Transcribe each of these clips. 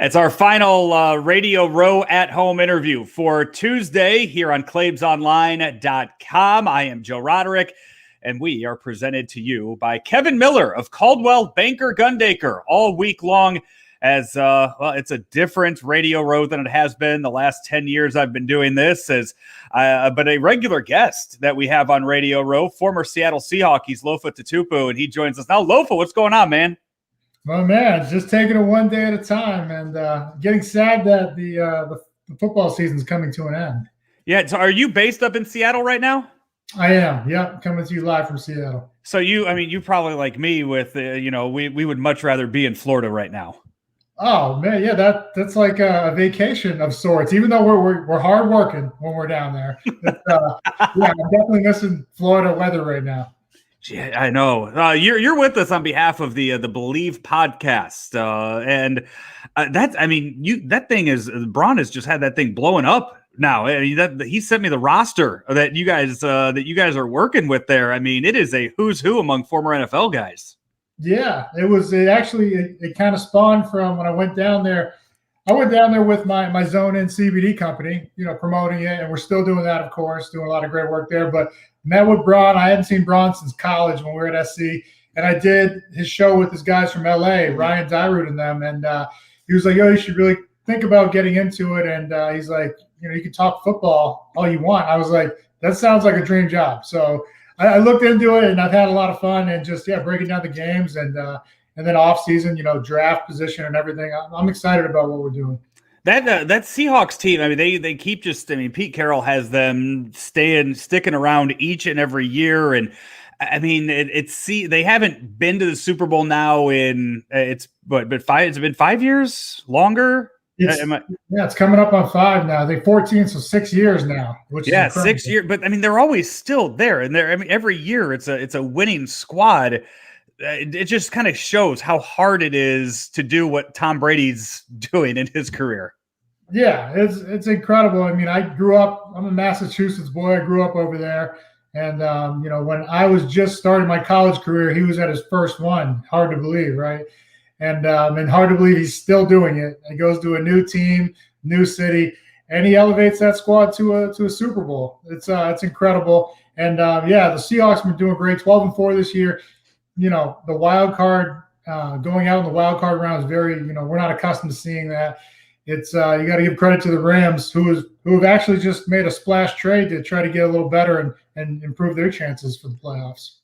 It's our final Radio Row at Home interview for Tuesday here on ClaibsOnline.com. I am Joe Roderick, and we are presented to you by Kevin Miller of Caldwell Banker Gundaker all week long as, it's a different Radio Row than it has been the last 10 years I've been doing this, but a regular guest that we have on Radio Row, former Seattle Seahawks, Lofa Tatupu, and he joins us now. Lofa, what's going on, man? Well, man, just taking it one day at a time and getting sad that the football season's coming to an end. Yeah, so are you based up in Seattle right now? I am, yep, coming to you live from Seattle. So you probably like me with, we would much rather be in Florida right now. Oh, man, yeah, that's like a vacation of sorts, even though we're hard working when we're down there. I'm definitely missing Florida weather right now. Yeah, I know. You're with us on behalf of the Believe podcast, and that thing is Braun has just had that thing blowing up now. I mean, he sent me the roster that you guys are working with there. I mean, it is a who's who among former NFL guys. Yeah, it kind of spawned from when I went down there. I went down there with my Zone In CBD company, promoting it, and we're still doing that, of course, doing a lot of great work there. But met with Braun. I hadn't seen Braun since college when we were at SC, and I did his show with his guys from LA, Ryan Dyrud and them, and he was like, "Yo, you should really think about getting into it." And he's like, "You can talk football all you want." I was like, "That sounds like a dream job." So I looked into it, and I've had a lot of fun and just breaking down the games and then off season, draft position and everything. I'm excited about what we're doing. That Seahawks team, I mean, they keep Pete Carroll has them sticking around each and every year. And I mean, they haven't been to the Super Bowl now in, it's been 5 years longer. It's coming up on 5 now. They're 14, so 6 years now, which is incredible. 6 years. But I mean, they're always still there. And every year it's a winning squad. It just kind of shows how hard it is to do what Tom Brady's doing in his career. Yeah, it's incredible. I mean, I'm a Massachusetts boy. I grew up over there. And, when I was just starting my college career, he was at his first one. Hard to believe, right? And hard to believe he's still doing it. He goes to a new team, new city, and he elevates that squad to a Super Bowl. It's incredible. And, the Seahawks have been doing great, 12-4 this year. The wild card, going out in the wild card round is very, we're not accustomed to seeing that. It's you got to give credit to the Rams who have actually just made a splash trade to try to get a little better and improve their chances for the playoffs.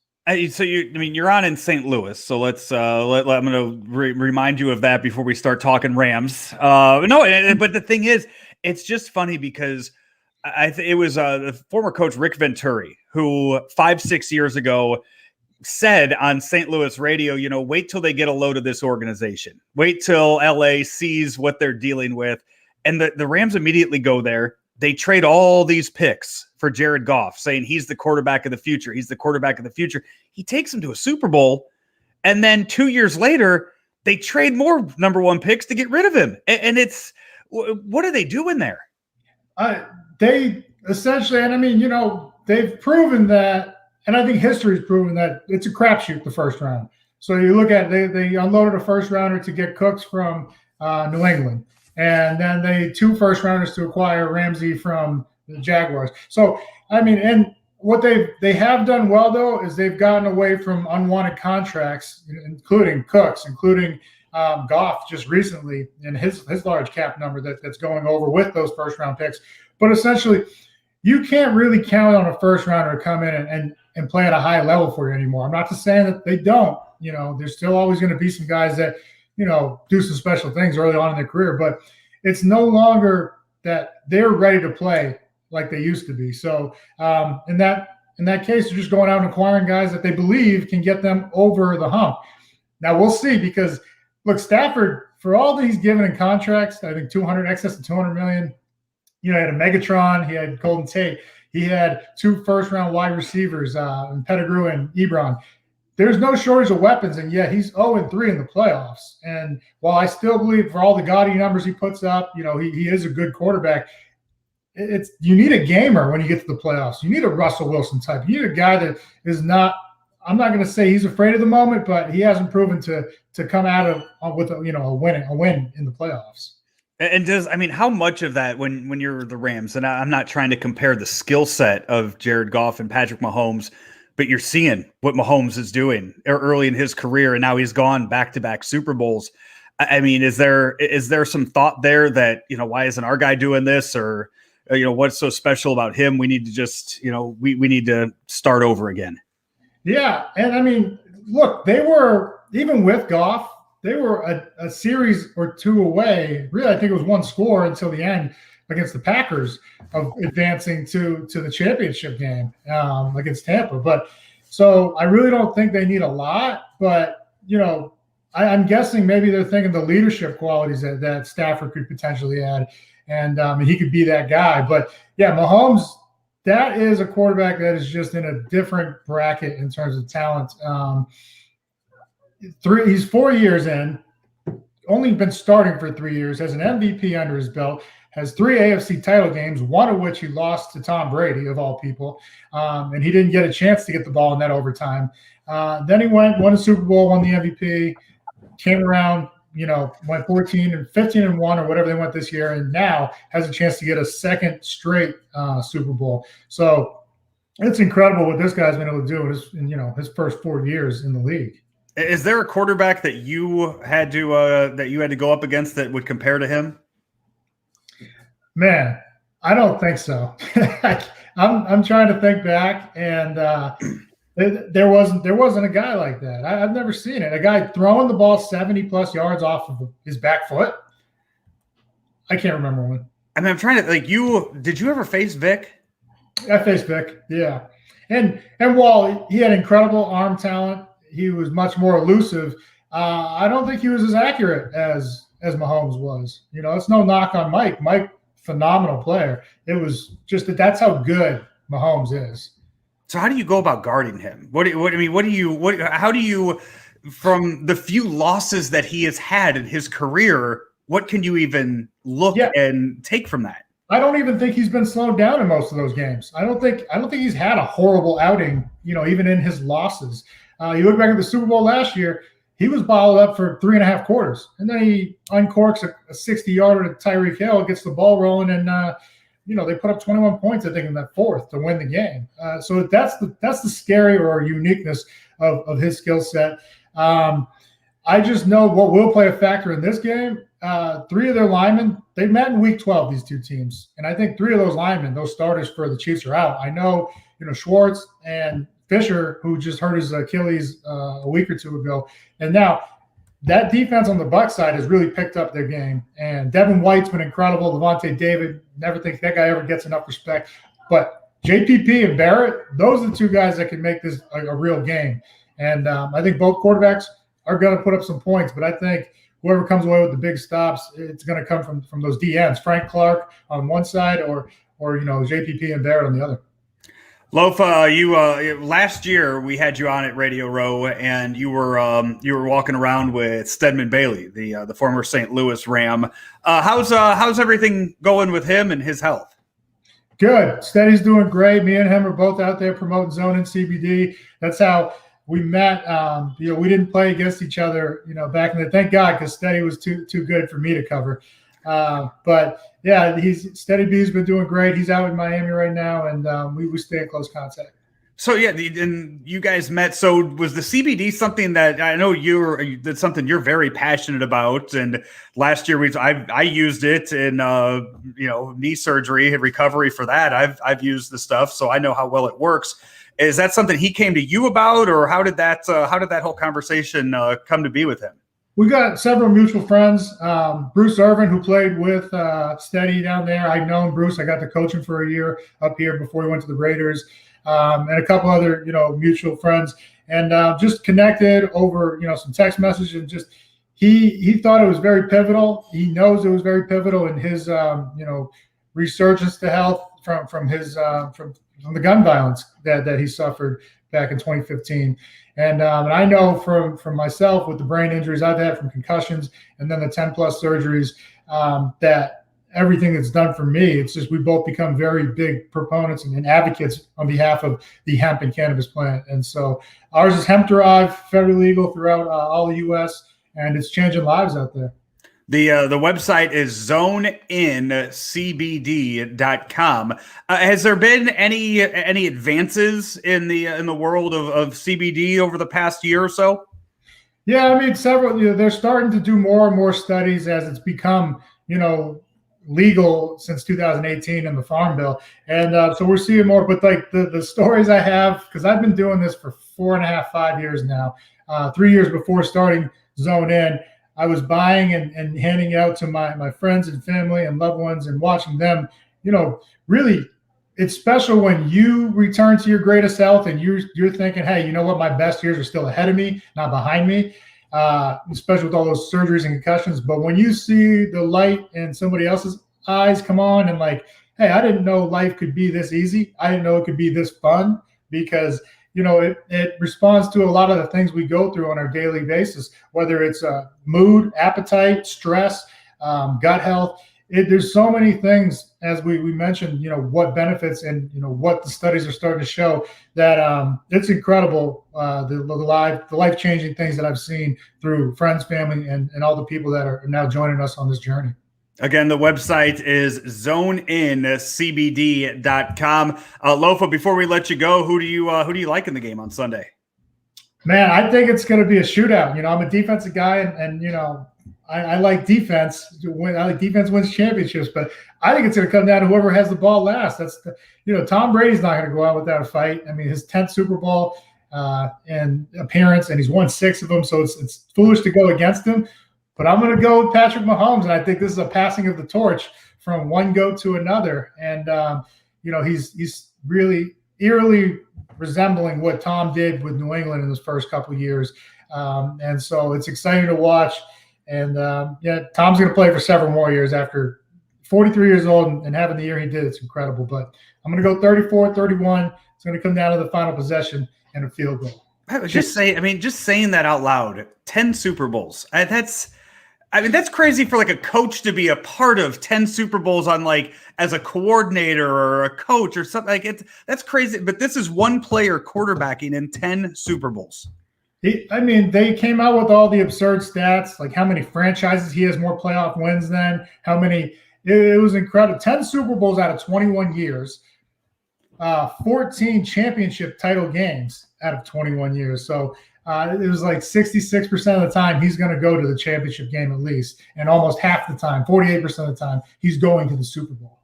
So you're on in St. Louis, so let's I'm going to remind you of that before we start talking Rams. But the thing is, it's just funny because it was the former coach Rick Venturi who 5-6 years ago said on St. Louis radio, wait till they get a load of this organization. Wait till LA sees what they're dealing with. And the Rams immediately go there. They trade all these picks for Jared Goff, saying he's the quarterback of the future. He's the quarterback of the future. He takes him to a Super Bowl. And then 2 years later, they trade more number one picks to get rid of him. And what are they doing there? They essentially, they've proven that. And I think history's proven that it's a crapshoot the first round. So you look at they unloaded a first rounder to get Cooks from New England, and then they 2 first rounders to acquire Ramsey from the Jaguars. So and what they have done well though is they've gotten away from unwanted contracts, including Cooks, including Goff just recently in his large cap number that's going over with those first round picks. But essentially, you can't really count on a first rounder to come in and play at a high level for you anymore. I'm not just saying that they don't. There's still always going to be some guys that, do some special things early on in their career, but it's no longer that they're ready to play like they used to be. So in that case, they're just going out and acquiring guys that they believe can get them over the hump. Now we'll see, because look, Stafford, for all that he's given in contracts, I think excess of $200 million. He had a Megatron, he had Golden Tate. He had 2 first-round wide receivers, Pettigrew and Ebron. There's no shortage of weapons, and yet he's 0-3 in the playoffs. And while I still believe for all the gaudy numbers he puts up, he is a good quarterback. You need a gamer when you get to the playoffs. You need a Russell Wilson type. You need a guy that is not I'm not going to say he's afraid of the moment, but he hasn't proven to come out of with a win in the playoffs. And how much of that when you're the Rams, and I'm not trying to compare the skill set of Jared Goff and Patrick Mahomes, but you're seeing what Mahomes is doing early in his career, and now he's gone back-to-back Super Bowls. I mean, is there some thought there that, why isn't our guy doing this, or what's so special about him? We need to just, we need to start over again. Yeah, and I mean, look, they were, even with Goff, they were a series or two away. Really, I think it was one score until the end against the Packers of advancing to the championship game against Tampa. But so I really don't think they need a lot. But, I'm guessing maybe they're thinking the leadership qualities that Stafford could potentially add. And he could be that guy. But, yeah, Mahomes, that is a quarterback that is just in a different bracket in terms of talent. He's 4 years in, only been starting for 3 years, has an MVP under his belt, has 3 AFC title games, one of which he lost to Tom Brady, of all people, and he didn't get a chance to get the ball in that overtime. Then he won a Super Bowl, won the MVP, came around, went 14 and 15 and 1 or whatever they went this year, and now has a chance to get a second straight Super Bowl. So it's incredible what this guy's been able to do in his first 4 years in the league. Is there a quarterback that you had to go up against that would compare to him? Man, I don't think so. I'm trying to think back, and there wasn't a guy like that. I've never seen it. A guy throwing the ball 70+ yards off of his back foot. I can't remember one. I mean, I'm trying to did you ever face Vic? I faced Vic, yeah. And while he had incredible arm talent, he was much more elusive. I don't think he was as accurate as Mahomes was. It's no knock on Mike. Mike, phenomenal player. It was just that's how good Mahomes is. So how do you go about guarding him? How do you, from the few losses that he has had in his career, what can you even look and take from that? I don't even think he's been slowed down in most of those games. I don't think he's had a horrible outing, even in his losses. You look back at the Super Bowl last year, he was bottled up for 3.5 quarters. And then he uncorks a 60-yarder to Tyreek Hill, gets the ball rolling, and they put up 21 points, I think, in that fourth to win the game. So that's the scary or uniqueness of his skill set. I just know what will play a factor in this game. 3 of their linemen, they met in week 12, these two teams. And I think 3 of those linemen, those starters for the Chiefs, are out. I know, Schwartz and Fisher, who just hurt his Achilles a week or two ago. And now that defense on the Bucs side has really picked up their game. And Devin White's been incredible. Levante David, never think that guy ever gets enough respect. But JPP and Barrett, those are the 2 guys that can make this a real game. And I think both quarterbacks are going to put up some points. But I think whoever comes away with the big stops, it's going to come from those DNs, Frank Clark on one side or JPP and Barrett on the other. Lofa, you last year we had you on at Radio Row, and you were walking around with Stedman Bailey, the former St. Louis Ram. How's everything going with him and his health? Good. Steady's doing great. Me and him are both out there promoting zone and CBD. That's how we met. We didn't play against each other, back in the. Thank God, because Steady was too good for me to cover. But yeah, Steady B's been doing great. He's out in Miami right now, and we stay in close contact. So yeah, and you guys met. So was the CBD something that I know that's something you're very passionate about? And last year I used it in knee surgery and recovery for that. I've used the stuff, so I know how well it works. Is that something he came to you about, or how did that whole conversation come to be with him? We got several mutual friends. Bruce Irvin, who played with Steady down there. I've known Bruce. I got to coach him for a year up here before he went to the Raiders, and a couple other mutual friends, and just connected over some text messages. And just he thought it was very pivotal. He knows it was very pivotal in his resurgence to health from the gun violence that he suffered back in 2015. And I know from myself with the brain injuries I've had from concussions and then the 10+ surgeries that everything that's done for me. It's just we both become very big proponents and advocates on behalf of the hemp and cannabis plant. And so ours is hemp derived, federally legal throughout all the U.S., and it's changing lives out there. The website is zoneincbd.com. Has there been any advances in the world of CBD over the past year or so? Yeah, I mean, several. They're starting to do more and more studies as it's become, legal since 2018 in the Farm Bill, and so we're seeing more. But like the stories I have, because I've been doing this for 4.5, 5 years now. 3 years before starting Zone In, I was buying and handing out to my friends and family and loved ones and watching them. Really, it's special when you return to your greatest health and you're thinking, hey, you know what, my best years are still ahead of me, not behind me. Especially with all those surgeries and concussions. But when you see the light in somebody else's eyes come on and like, hey, I didn't know life could be this easy. I didn't know it could be this fun, because it responds to a lot of the things we go through on our daily basis, whether it's mood, appetite, stress, gut health. There's so many things, as we mentioned, what benefits and what the studies are starting to show, that it's incredible, the life-changing things that I've seen through friends, family, and all the people that are now joining us on this journey. Again, the website is zoneincbd.com. Lofa, before we let you go, who do you like in the game on Sunday? Man, I think it's going to be a shootout. I'm a defensive guy, and I like defense. I like defense wins championships, but I think it's going to come down to whoever has the ball last. Tom Brady's not going to go out without a fight. I mean, his 10th Super Bowl and appearance, and he's won 6 of them, so it's foolish to go against him. But I'm going to go with Patrick Mahomes, and I think this is a passing of the torch from one goat to another. And he's really eerily resembling what Tom did with New England in his first couple of years, and so it's exciting to watch. And Tom's going to play for several more years after 43 years old and having the year he did. It's incredible. But I'm going to go 34-31. It's going to come down to the final possession and a field goal. I was just saying that out loud. 10 Super Bowls. That's crazy for like a coach to be a part of 10 Super Bowls on like as a coordinator or a coach or something. That's crazy. But this is one player quarterbacking in 10 Super Bowls. They came out with all the absurd stats, like how many franchises he has more playoff wins than, how many. It was incredible. 10 Super Bowls out of 21 years, 14 championship title games out of 21 years. So it was like 66% of the time he's going to go to the championship game at least, and almost half the time, 48% of the time, he's going to the Super Bowl.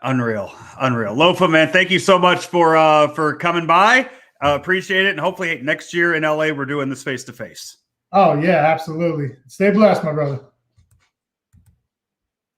Unreal. Lofa, man, thank you so much for coming by. Appreciate it. And hopefully next year in LA, we're doing this face-to-face. Oh, yeah, absolutely. Stay blessed, my brother.